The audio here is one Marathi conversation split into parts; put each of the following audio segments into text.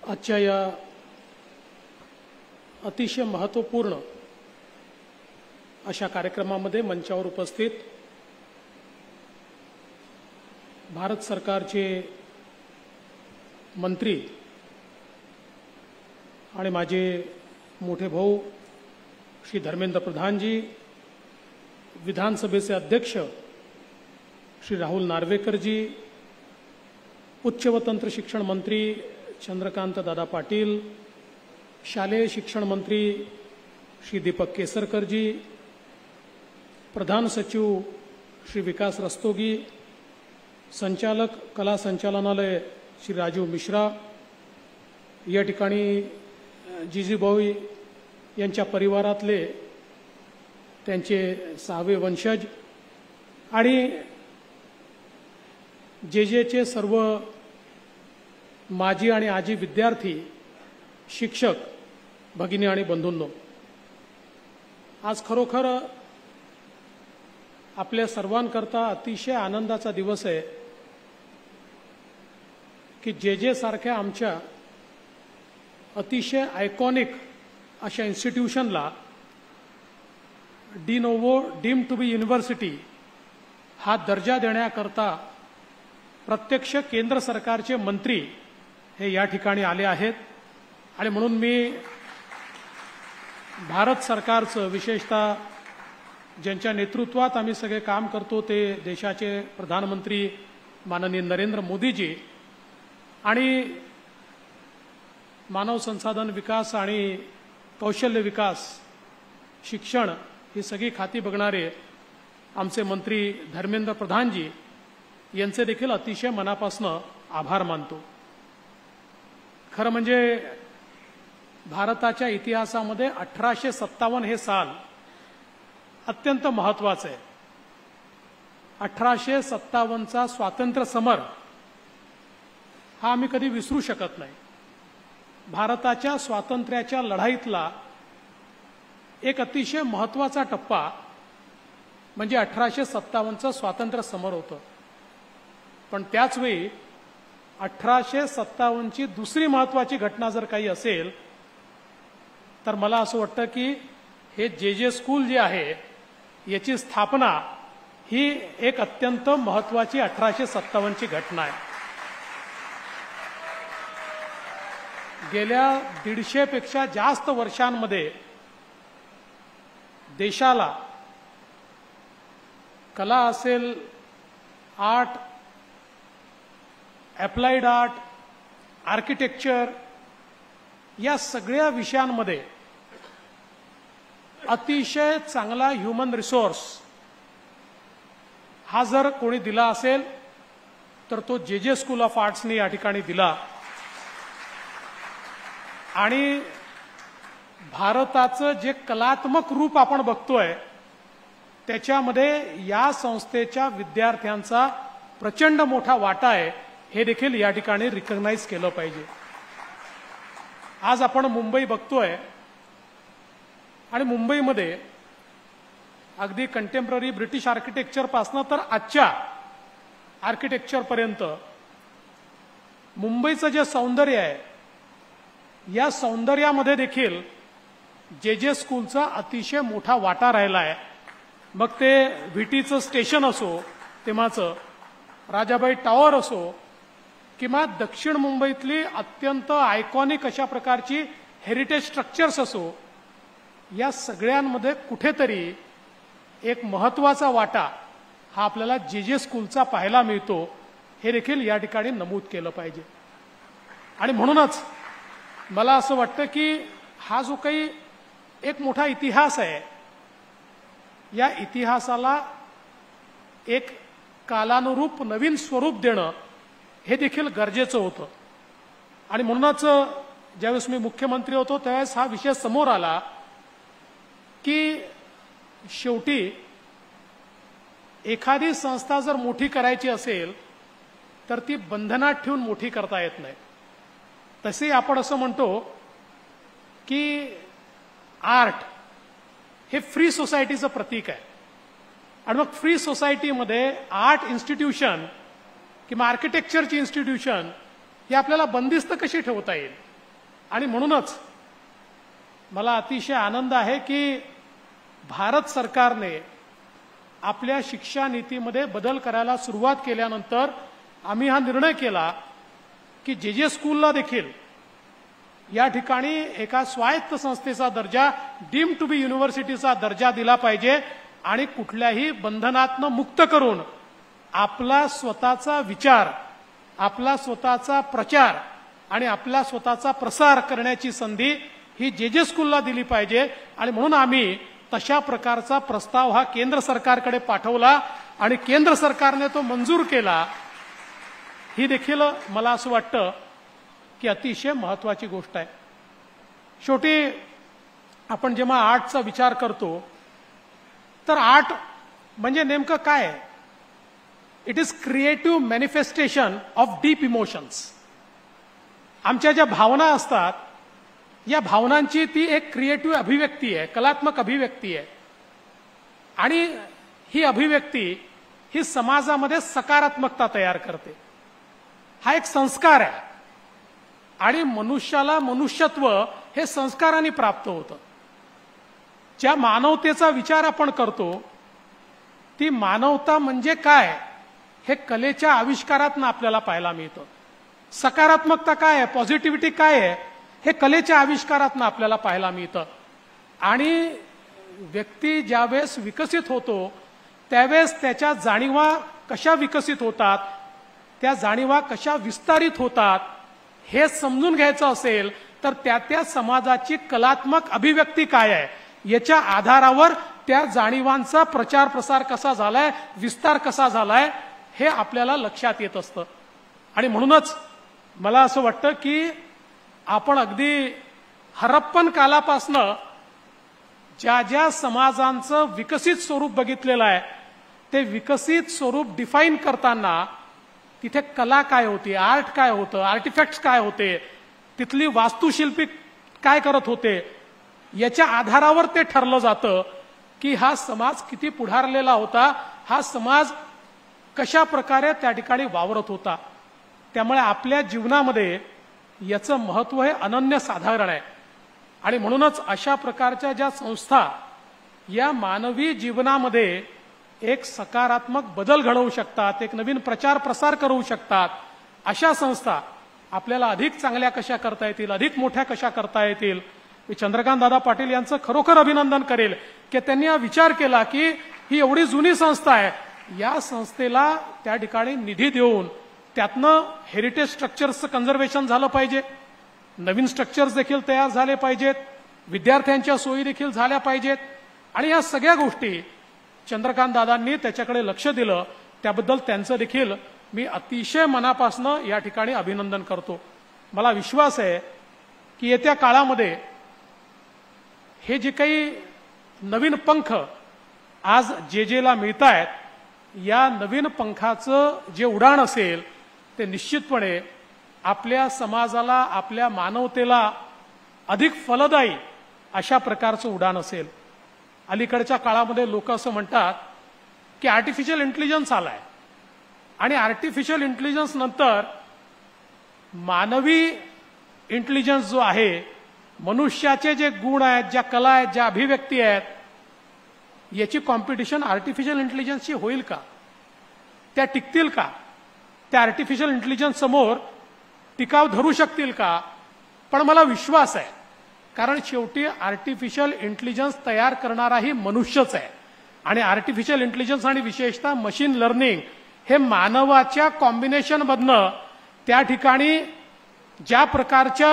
आजच्या या अतिशय महत्त्वपूर्ण अशा कार्यक्रमामध्ये मंचावर उपस्थित भारत सरकारचे मंत्री आणि माझे मोठे भाऊ श्री धर्मेंद्र प्रधानजी, विधानसभेचे अध्यक्ष श्री राहुल नार्वेकरजी, उच्च व तंत्र शिक्षण मंत्री चंद्रकांत दादा पाटील, शालेय शिक्षण मंत्री श्री दीपक केसरकरजी, प्रधान सचिव श्री विकास रस्तोगी, संचालक कला संचालनालय श्री राजीव मिश्रा, या ठिकाणी जिजीभाऊ यांच्या परिवारातले त्यांचे 6वे वंशज आणि जेजेचे सर्व माजी आणि आजी विद्यार्थी, शिक्षक भगिनी आणि बंधूंनो, आज खरोखर आपल्या सर्वांकरता अतिशय आनंदाचा दिवस आहे की जेजे सारख्या आमच्या अतिशय आयकॉनिक अशा इन्स्टिट्यूशनला de novo deemed to be university हा दर्जा देण्याकरता प्रत्यक्ष केंद्र सरकारचे मंत्री हे या ठिकाणी आले आहेत. आणि म्हणून मी भारत सरकारचं, विशेषतः ज्यांच्या नेतृत्वात आम्ही सगळे काम करतो ते देशाचे प्रधानमंत्री माननीय नरेंद्र मोदीजी आणि मानव संसाधन विकास आणि कौशल्य विकास, शिक्षण ही सगळी खाती बघणारे आमचे मंत्री धर्मेंद्र प्रधानजी यांचे देखील अतिशय मनापासून आभार मानतो. खरं म्हणजे भारताच्या इतिहासामध्ये 1857 हे साल अत्यंत महत्त्वाचं आहे. 1857चा स्वातंत्र्य समर हा आम्ही कधी विसरू शकत नाही. भारताच्या स्वातंत्र्याच्या लढाईतला एक अतिशय महत्त्वाचा टप्पा म्हणजे 1857चं स्वातंत्र्य समर होतं. पण त्याचवेळी 1857ची दुसरी महत्त्वाची घटना जर काही असेल तर मला असं वाटतं की हे जे स्कूल जे आहे याची स्थापना ही एक अत्यंत महत्त्वाची 1857ची घटना आहे. गेल्या 150 पेक्षा जास्त वर्षांमध्ये देशाला कला असेल, आर्ट, अप्लाइड आर्ट, आर्किटेक्चर या सगळ्या विषयांमध्ये अतिशय चांगला ह्युमन रिसोर्स हा जर कोणी दिला असेल तर तो जे स्कूल ऑफ आर्ट्सने या ठिकाणी दिला. आणि भारताचं जे कलात्मक रूप आपण बघतोय त्याच्यामध्ये या संस्थेच्या विद्यार्थ्यांचा प्रचंड मोठा वाटा आहे, हे देखील या ठिकाणी रिकग्नाइज केलं पाहिजे. आज आपण मुंबई बघतोय आणि मुंबईमध्ये अगदी कंटेम्पररी ब्रिटिश आर्किटेक्चर पासून तर आजच्या आर्किटेक्चर पर्यंत मुंबईचं जे सौंदर्य आहे या सौंदर्यामध्ये देखील जे स्कूलचा अतिशय मोठा वाटा राहिला आहे. मग ते व्हीटीचं स्टेशन असो, तेव्हाचं राजाबाई टॉवर असो, किंवा दक्षिण मुंबईतली अत्यंत आयकॉनिक अशा प्रकारची हेरिटेज स्ट्रक्चर्स असो, या सगळ्यांमध्ये कुठेतरी एक महत्त्वाचा वाटा हा आपल्याला जे स्कूलचा पाहायला मिळतो, हे देखील या ठिकाणी नमूद केलं पाहिजे. आणि म्हणूनच मला असं वाटतं की हा जो काही एक मोठा इतिहास आहे या इतिहासाला एक कालानुरूप नवीन स्वरूप देणं हे देखील गरजेचं होतं. आणि म्हणूनच ज्यावेळेस मी मुख्यमंत्री होतो त्यावेळेस हा विषय समोर आला की शेवटी एखादी संस्था जर मोठी करायची असेल तर ती बंधनात ठेवून मोठी करता येत नाही. तसे आपण असं म्हणतो की आर्ट हे फ्री सोसायटीचं प्रतीक आहे. आणि मग फ्री सोसायटीमध्ये आर्ट इन्स्टिट्यूशन किंवा आर्किटेक्चरची इन्स्टिट्यूशन ही आपल्याला बंदिस्त कशी ठेवता येईल आणि म्हणूनच मला अतिशय आनंद आहे की भारत सरकारने आपल्या शिक्षा नीतीमध्ये बदल करायला सुरुवात केल्यानंतर आम्ही हा निर्णय केला की जे स्कूलला देखील या ठिकाणी एका स्वायत्त संस्थेचा दर्जा, डीम्ड टू बी युनिव्हर्सिटीचा दर्जा दिला पाहिजे आणि कुठल्याही बंधनातनं मुक्त करून आपला स्वतःचा विचार, आपला स्वतःचा प्रचार आणि आपला स्वतःचा प्रसार करण्याची संधी ही जे स्कूलला दिली पाहिजे. आणि म्हणून आम्ही तशा प्रकारचा प्रस्ताव हा केंद्र सरकारकडे पाठवला आणि केंद्र सरकारने तो मंजूर केला. ही देखील मला असं वाटतं की अतिशय महत्त्वाची गोष्ट आहे. शेवटी आपण जेव्हा आर्टचा विचार करतो तर आर्ट म्हणजे नेमकं काय आहे? It is creative manifestation of deep emotions. आमच्या ज्या भावना असतात या भावनांची ती एक क्रिएटिव्ह अभिव्यक्ती आहे, कलात्मक अभिव्यक्ती आहे. आणि ही अभिव्यक्ती ही समाजामध्ये सकारात्मकता तयार करते. हा एक संस्कार आहे आणि मनुष्याला मनुष्यत्व हे संस्कारांनी प्राप्त होतं. ज्या मानवतेचा विचार आपण करतो ती मानवता म्हणजे काय हे कलेच्या आविष्कारातून आपल्याला पाहायला मिळतं. सकारात्मकता काय आहे, पॉझिटिव्हिटी काय आहे हे कलेच्या आविष्कारातून आपल्याला पाहायला मिळतं. आणि व्यक्ती ज्यावेळेस विकसित होतो त्यावेळेस त्याच्या जाणीवा कशा विकसित होतात, त्या जाणीवा कशा विस्तारित होतात हे समजून घ्यायचं असेल तर त्या समाजाची कलात्मक अभिव्यक्ती काय आहे याच्या आधारावर त्या जाणीवांचा प्रचार प्रसार कसा झालाय, विस्तार कसा झालाय हे आपल्याला लक्षात येत असतं. आणि म्हणूनच मला असं वाटतं की आपण अगदी हरप्पन कालापासनं ज्या ज्या समाजांचं विकसित स्वरूप बघितलेलं आहे ते विकसित स्वरूप डिफाईन करताना तिथे कला काय होती, आर्ट काय होतं, आर्टिफॅक्ट्स काय होते, तिथली वास्तुशिल्पी काय करत होते याच्या आधारावर ते ठरलं जातं की हा समाज किती पुढारलेला होता, हा समाज कशा प्रकारे त्या ठिकाणी वावरत होता. त्यामुळे आपल्या जीवनामध्ये याचं महत्त्व हे अनन्यसाधारण आहे. आणि म्हणूनच अशा प्रकारच्या ज्या संस्था या मानवी जीवनामध्ये एक सकारात्मक बदल घडवू शकतात, एक नवीन प्रचार प्रसार करू शकतात, अशा संस्था आपल्याला अधिक चांगल्या कशा करता येतील, अधिक मोठ्या कशा करता येतील. मी चंद्रकांत दादा पाटील यांचं खरोखर अभिनंदन करेल की त्यांनी हा विचार केला की ही एवढी जुनी संस्था आहे, या संस्थेला त्या ठिकाणी निधी देऊन त्यातनं हेरिटेज स्ट्रक्चर्सचं कन्झर्वेशन झालं पाहिजे, नवीन स्ट्रक्चर्स देखील तयार झाले पाहिजेत, विद्यार्थ्यांच्या सोयी देखील झाल्या पाहिजेत. आणि या सगळ्या गोष्टी चंद्रकांत दादांनी त्याच्याकडे लक्ष दिलं, त्याबद्दल त्यांचं देखील मी अतिशय मनापासून या ठिकाणी अभिनंदन करतो. मला विश्वास आहे की येत्या काळामध्ये हे जे काही नवीन पंख आज जेला मिळत आहेत या नवीन पंखाचं जे उडाण असेल ते निश्चितपणे आपल्या समाजाला, आपल्या मानवतेला अधिक फलदायी अशा प्रकारचं उडाण असेल. अलीकडच्या काळामध्ये लोक असं म्हणतात की आर्टिफिशियल इंटेलिजन्स आलाय आणि आर्टिफिशियल इंटेलिजन्स नंतर मानवी इंटेलिजन्स जो आहे, मनुष्याचे जे गुण आहेत, ज्या कला आहेत, ज्या अभिव्यक्ती आहेत, याची कॉम्पिटिशन आर्टिफिशियल इंटेलिजन्सची होईल का? त्या टिकतील का? त्या आर्टिफिशियल इंटेलिजन्स समोर टिकाव धरू शकतील का? पण मला विश्वास आहे, कारण शेवटी आर्टिफिशियल इंटेलिजन्स तयार करणाराही मनुष्यच आहे आणि आर्टिफिशियल इंटेलिजन्स आणि विशेषतः मशीन लर्निंग हे मानवाच्या कॉम्बिनेशनमधनं त्या ठिकाणी ज्या प्रकारच्या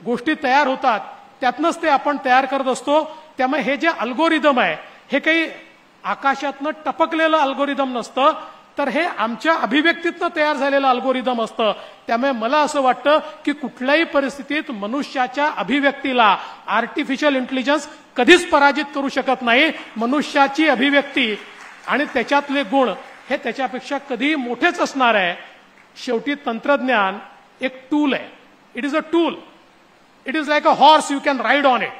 गोष्टी तयार होतात त्यातनंच ते आपण तयार करत असतो. त्यामुळे हे जे अल्गोरिदम आहे हे काही आकाशातनं टपकलेलं अल्गोरिदम नसतं, तर हे आमच्या अभिव्यक्तीतनं तयार झालेलं अल्गोरिदम असतं. त्यामुळे मला असं वाटतं की कुठल्याही परिस्थितीत मनुष्याच्या अभिव्यक्तीला आर्टिफिशियल इंटेलिजन्स कधीच पराजित करू शकत नाही. मनुष्याची अभिव्यक्ती आणि त्याच्यातले गुण हे त्याच्यापेक्षा कधीही मोठेच असणार आहे. शेवटी तंत्रज्ञान एक टूल आहे. It is a tool. It is like a horse, you can ride on it.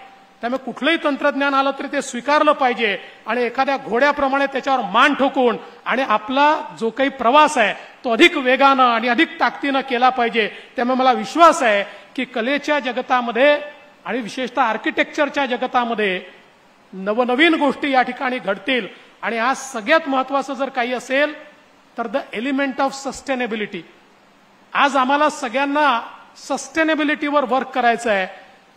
त्यामुळे कुठलंही तंत्रज्ञान आलं तरी ते स्वीकारलं पाहिजे आणि एखाद्या घोड्याप्रमाणे त्याच्यावर मान ठोकून आणि आपला जो काही प्रवास आहे तो अधिक वेगानं आणि अधिक ताकदीनं केला पाहिजे. त्यामुळे मला विश्वास आहे की कलेच्या जगतामध्ये आणि विशेषतः आर्किटेक्चरच्या जगतामध्ये नवनवीन गोष्टी या ठिकाणी घडतील. आणि आज सगळ्यात महत्त्वाचं जर काही असेल तर द एलिमेंट ऑफ सस्टेनेबिलिटी. आज आम्हाला सगळ्यांना सस्टेनेबिलिटीवर वर्क करायचं आहे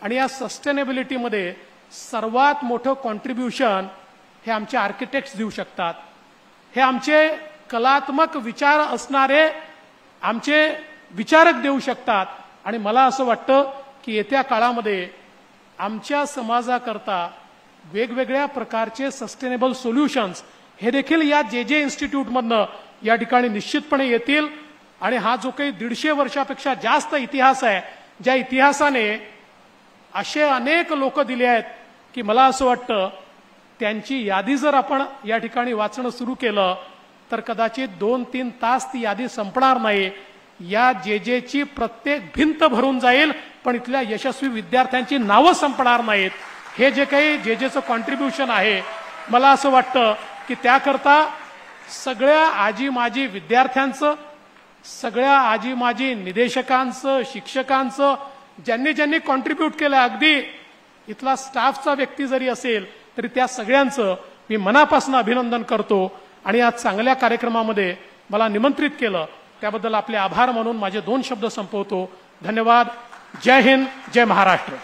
आणि या सस्टेनेबिलिटीमध्ये सर्वात मोठं कॉन्ट्रीब्युशन हे आमचे आर्किटेक्ट्स देऊ शकतात. हे आमचे कलात्मक विचार असणारे आमचे विचारक देऊ शकतात. आणि मला असं वाटतं की येत्या काळामध्ये आमच्या समाजाकरता वेगवेगळ्या प्रकारचे सस्टेनेबल सोल्युशन्स हे देखील या जे इन्स्टिट्यूटमधनं या ठिकाणी निश्चितपणे येतील. आणि हा जो काही 150 वर्षापेक्षा जास्त इतिहास आहे, ज्या इतिहासाने असे अनेक लोक दिले आहेत की मला असं वाटतं त्यांची यादी जर आपण या ठिकाणी वाचणं सुरू केलं तर कदाचित 2-3 तास ती यादी संपणार नाही. या जेची प्रत्येक भिंत भरून जाईल, पण इथल्या यशस्वी विद्यार्थ्यांची नावं संपणार नाहीत. हे जे काही जेचं कॉन्ट्रीब्युशन आहे, मला असं वाटतं की त्याकरता सगळ्या आजी माजी विद्यार्थ्यांचं, सगळ्या आजी माजी निदेशकांचं, शिक्षकांचं, ज्यांनी ज्यांनी कॉन्ट्रीब्यूट केलं, अगदी इथला स्टाफचा व्यक्ती जरी असेल तरी त्या सगळ्यांचं मी मनापासून अभिनंदन करतो. आणि या चांगल्या कार्यक्रमामध्ये मला निमंत्रित केलं त्याबद्दल आपले आभार मानून माझे 2 शब्द संपवतो. धन्यवाद. जय हिंद, जय महाराष्ट्र.